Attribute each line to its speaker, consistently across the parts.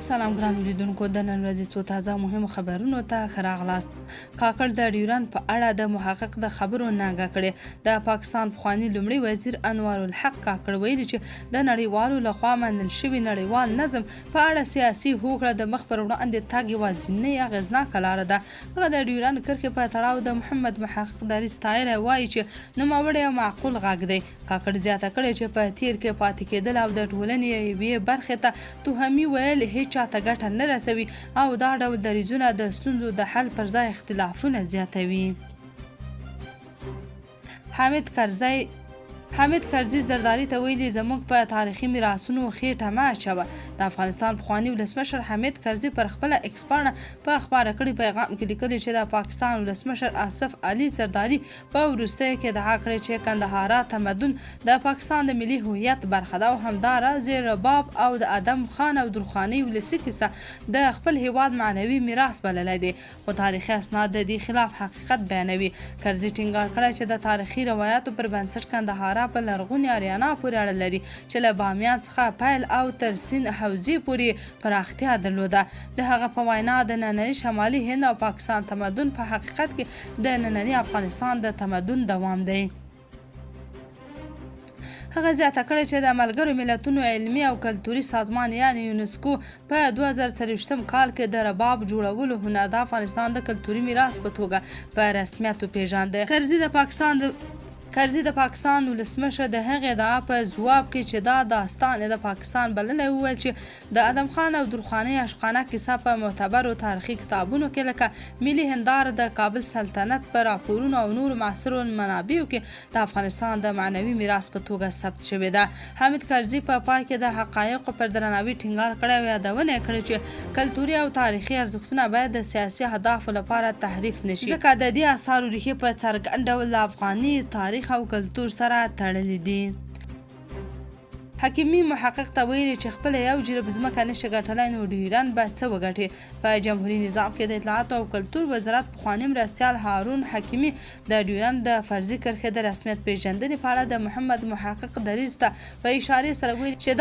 Speaker 1: سلام ګران لیدونکو، د نن ورځې څو تازه مهمو خبرونو ته ښه راغلاست. کاکړ د ډیورنډ په اړه د محقق د خبرو ناګه کړې. د پاکستان پخوانی لومړي وزیر انوار الحق کاکړ ویلي چې د نړیوالو لخوا منل شوي نړیوال نظم په اړه سیاسي هوکړه د مخ پر وړاندې تګ یوازینۍ اغېزناکه لاره ده. هغه د ډیورنډ کرښې په تړاو د محمد محقق دریځ ستایلی وایي چې نوموړی یو معقول غږ دی. کاکړ زیاته کړې چې په تیر کې پاتې کېدل او د ټولنې یوې برخې ته توهمي ویل هیڅ چاته ګټه نه رسوي او دا ډول دریځونه د ستونزو د حل پر ځای اختلافونه زیاتوي. حامد کرزي زرداري ته ویلي زموږ په تاریخي میراثونو خېټه مه اچوه. د افغانستان پخواني ولسمشر حامد کرزي پر خپله ایکس پاڼه په خپاره کړي پیغام کې لیکلي چې د پاکستان ولسمشر آصف علي زرداري په وروستیو کې ادعا کړې چې کندهارا تمدن د پاکستان د ملي هویت برخه ده او همداراز رباب او د ادم خان او درخانۍ ولسي کیسه د خپل هیواد معنوي میراث بللی دی، خو تاریخي اسناد د دې خلاف حقیقت بیانوي. کرزي ټینګار کړی چې د تاریخي روایاتو پر بنسټ کندهارا په لرغونې اریانا پورې اړه لري چې له بامیان څخه پیل او تر سیند حوزې پورې پراختیا درلوده. د هغه په وینا د ننني شمالي هند او پاکستان تمدن په حقیقت کې د ننني افغانستان د تمدن دوام دی. هغه زیاته کړې چې د ملګرو ملتونو علمي او کلتوري سازمان یعنی یونسکو په 2023 کال کې د رباب جوړولو هنر د افغانستان د کلتوري میراث په توګه په رسمیت وپېژانده. کرزي د پاکستان ولسمشر د هغې ادعا په ځواب کې چې دا داستان د پاکستان بللی وویل چې د ادم خان او درخانۍ عشقانه کیسه په معتبرو تاریخي کتابونو کې لکه ملي هنداره د کابل سلطنت په راپورونو او نورو معاصرو منابعو کې د افغانستان د معنوي میراث په توګه ثبت شوې ده. حامد کرزي په پای کې د حقایقو پر درناوي ټینګار کړی او یادونه یې کړې چې کلتوري او تاریخي ارزښتونه باید د سیاسي اهدافو لپاره تحریف نشي، ځکه د دې اثارو ریښې په څرګند ډول د افغاني تاریخ او کلتور سره تړلې دي. حکیمي محقق ته ویلي چې خپله یو جریب ځمکه نشي ګټلی نو ډیورنډ باید څه وګټي. په جمهوري نظام کې د اطلاعاتو او کلتور وزارت پخواني مرستیال هارون حکیمي د ډیورنډ د فرضي کرښې د رسمیت پیژندنې په اړه د محمد محقق دریځ ته په اشارې سره ویلي چې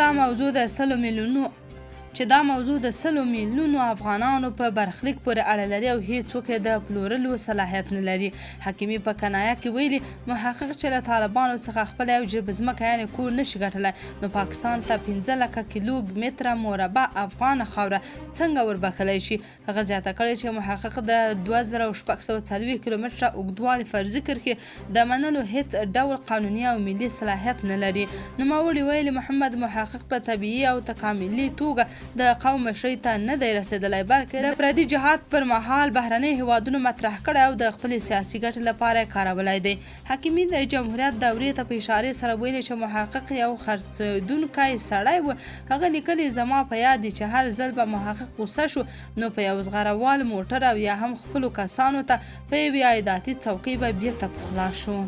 Speaker 1: دا موضوع د 100 میلیونو افغانانو په برخلیک پورې اړه لري او هیڅوک د پلورلو صلاحیت نه لري. حکیمي په کنایه کې ویلي محقق چې له طالبانو څخه خپل یو جریب ځمکه یعنې کور نشي ګټلی نو پاکستان ته 15 لکه کیلو متره مربع افغان خاوره څنګه وربخلی شي. هغه زیاته کړې چې محقق د 2640 کیلومتره اوږدوالي فرضي کرښې د منلو هیڅ ډول قانوني او ملي صلاحیت نه لري. نوموړي ویلي محمد محقق په طبیعي او تکاملي توګه د قوم مشرۍ ته نه دی رسېدلی بلکې د پردي جهاد پر مهال بهرنۍ هیوادونو مطرح کړی او د خپلې سیاسي ګټې لپاره یې کارولی دی. حکیمي د جمهوریت دورې ته په اشارې سره ویلي چې محقق یو خرڅېدونکی سړی و. هغه لیکلي زما په یاد دی چې هر ځل به محقق غوسه شو نو په یو زغروال موټر او یا هم خپلو کسانو ته په یوې عایداتي څوکۍ به بیرته پخلا شو.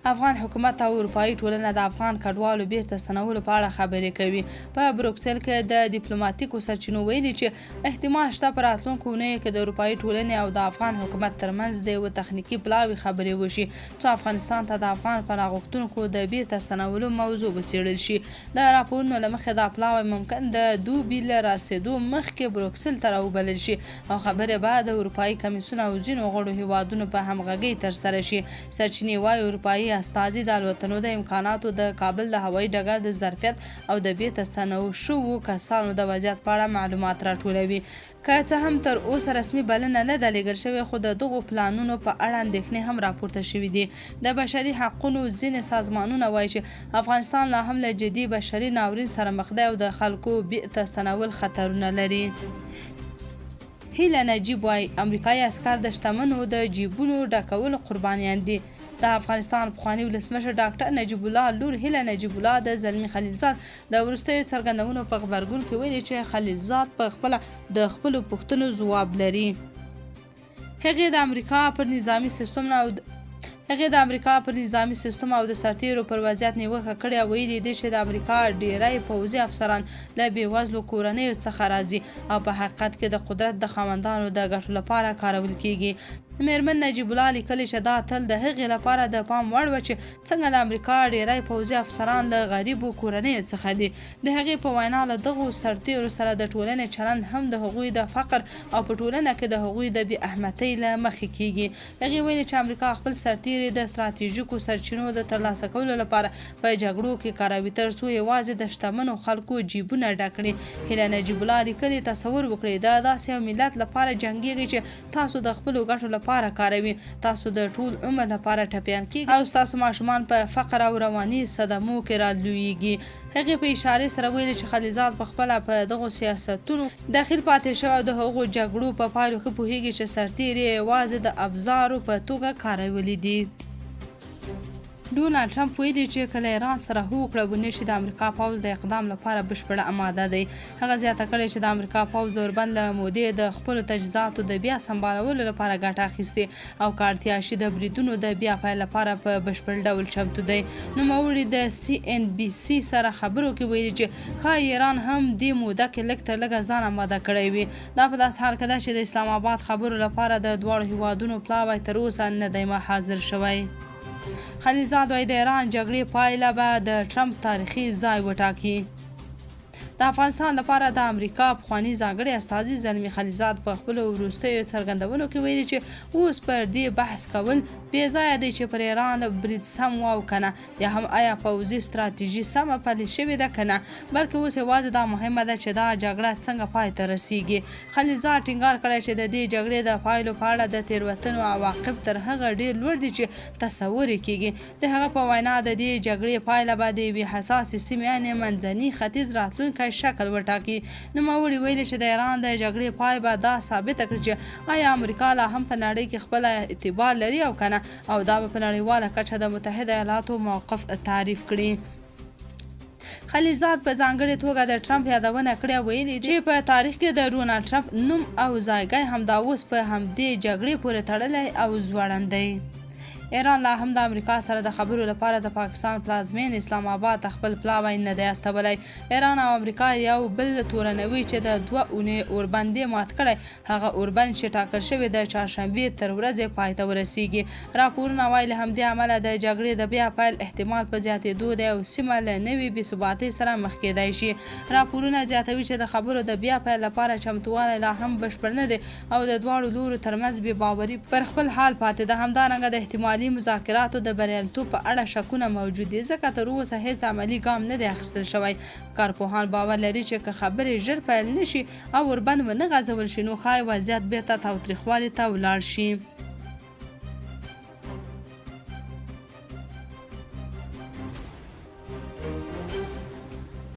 Speaker 1: افغان حکومت او اروپایي ټولنه د افغان کډوالو بیرته ستنولو په اړه خبرې کوي. په بروکسل کې د ډیپلوماتیکو سرچینو ویلي چې احتمال شته په راتلونکو اونیو کې د اروپایي ټولنې او د افغان حکومت ترمنځ د یوه تخنیکي پلاوي خبرې وشي څو افغانستان ته د افغان پناه غوښتونکو د بیرته ستنولو موضوع وڅېړل شي. د راپورونو له مخې دا پلاوی ممکن د دوبي له رسېدو مخکې بروکسل ته راوبلل شي او خبرې به د اروپایي کمیسیون او ځینو غړو هیوادونو په همغږۍ ترسره شي. سرچینې وایي اروپایي استازي د الوتنو د امکاناتو د کابل د هوایي ډګر د ظرفیت او د بیرته ستنول شوو کسانو د وضعیت په اړه معلومات راټولوي. که څه هم تر اوسه رسمي بلنه نه ده لیږل شوې خو د دغو پلانونو په اړه اندېښنې هم راپورته شوي دي. د بشري حقونو ځینې سازمانونه وایي چې افغانستان لا هم له جدي بشري ناورین سره مخ دی او د خلکو بیرته ستنول خطرونه لري. هیله نجیب وایي امریکایي عسکر د شتمنو د جیبونو ډکولو قربانیان دي. د افغانستان پخواني ولسمشر ډاکټر نجیب الله لور هیله نجیب الله د زلمي خلیلزاد د وروستیو څرګندونو په غبرګون کې ویلي چې خلیلزاد په خپله د خپلو پوښتنو ځواب لري. هغې د امریکا پر نظامي سیستمونو او هغې د امریکا پر نظامي سیستم او د سرتیرو پر وضعیت نیوکه کړې او ویلي دي چې د امریکا ډیری پوځي افسران له بېوزلو کورنیو څخه راځي او په حقیقت کې د قدرت د خاوندانو د ګټو لپاره کارول کیږي. میرمن نجیب الله لیکلي چې دا تل د هغې لپاره د پام وړ وه چې څنګه د امریکا ډیری پوځي افسران له غریبو کورنیو څخه دي. د هغې په وینا له دغو سرتیرو سره د ټولنې چلند هم د هغوی د فقر او په ټولنه کې د هغوی د بې اهمیتۍ له مخې کیږي. هغې ویلي چې امریکا خپل سرتیري د ستراتیژیکو سرچینو د ترلاسه کولو لپاره په جګړو کې کاروي ترڅو یوازې د شتمنو خلکو جیبونه ډک کړي. هیله نجیب الله لیکلي تصور وکړئ دا داسې یو ملت لپاره جنګیږي چې تاسو د خپلو ګټو لپاره کاروي، تاسو د ټول عمر لپاره ټپیان کیږي او تاسو ماشومان په فقر او رواني صدمو کې رالویږي. هغې په اشارې سره ویلي چې خلیزات په خپله په دغو سیاستونو داخل پاتې شوی او د هغو جګړو په پایلو ښه پوهیږي چې سرتیري یوازې د افزارو په توګه کارولي دي. ډونالډ ټرمپ ویلي چې کله ایران سره هوکړه ونه شي د امریکا پوځ د اقدام لپاره بشپړه اماده دی. هغه زیاته کړې چې د امریکا پوځ د اوربند له مودې د خپلو تجهیزاتو د بیا سمبالولو لپاره ګټه اخیستې او که اړتیا شي د بریدونو د بیا پیل لپاره په بشپړ ډول چمتو دی. نوموړي د CNBC سره خبرو کې ویلي چې ښایي ایران هم دې موده کې لږ تر لږه ځان اماده کړی وي. دا په داسې حال کې ده چې د اسلام آباد خبرو لپاره د دواړو هیوادونو پلاوی تر اوسه نه دی حاضر شوی. خلیزاد وايي د ایران جګړې پایله به د ټرمپ تاریخي ځای وټاکي. د افغانستان لپاره د امریکا پخواني ځانګړي استازي زلمي خلیزاد په خپلو وروستیو څرګندونو کې ویلي چې اوس پر دې بحث کول بې ځایه دی چې پر ایران برید سم و او که نه، یا هم آیا پوځي ستراتیژي سمه پلې شوې ده که نه، بلکې اوس یوازې دا مهمه ده چې دا جګړه څنګه پای ته رسیږي. خلیزاد ټینګار کړی چې د دې جګړې د پایلو په اړه د تېروتنو عواقب تر هغه ډېر لوړ دي چې تصور یې کیږي. د هغه په وینا د دې جګړې پایله به د یوې حساسې سیمې یعنې منځني ختیځ راتلونکی شکل وټاکي. نوموړي ویلي چې د ایران د جګړې پای به دا ثابته کړي چې آیا امریکا لا هم په نړۍ کې خپل اعتبار لري او که نه، او دا به په نړیواله کچه د متحده ایالاتو موقف تعریف کړي. خلیزاد په ځانګړې توګه د ټرمپ یادونه کړې ویلي چې په تاریخ کې د ډونالډ ټرمپ نوم او ځایګی همدا اوس په همدې جګړې پورې تړلی او ځوړند دی. ایران لا هم د امریکا سره د خبرو لپاره د پاکستان پلازمین اسلام آباد خپل پلاوی نه دی استولی. ایران او امریکا یو بل تورنوي چې د 2 اونۍ اوربند مات کړی. هغه اوربند چې ټاکل شوی د چهارشنبې تر ورځې پای ته ورسیږي. راپورونه وایي له همدې امله د جګړې د بیا پیل احتمال په زیاتېدو دی او سیمه له نوې بېثباتۍ سره مخ کېدای شي. راپورونه زیاتوي چې د خبرو د بیا پیل لپاره چمتووالی لا هم بشپړ نه دی او د دواړو لورو ترمنځ بې باوري پر خپل حال پاتې ده. همدارنګه د احتمالي مذاکراتو د بریالیتوب په اړه شکونه موجود دي ځکه تر اوسه هیڅ عملي ګام نه دی اخیستل شوی. کارپوهان باور لري چې که خبرې ژر پیل نشي او اوربند ونه غځول شي نو ښایي وضعیت بېرته تاوتریخوالي ته ولاړ شي.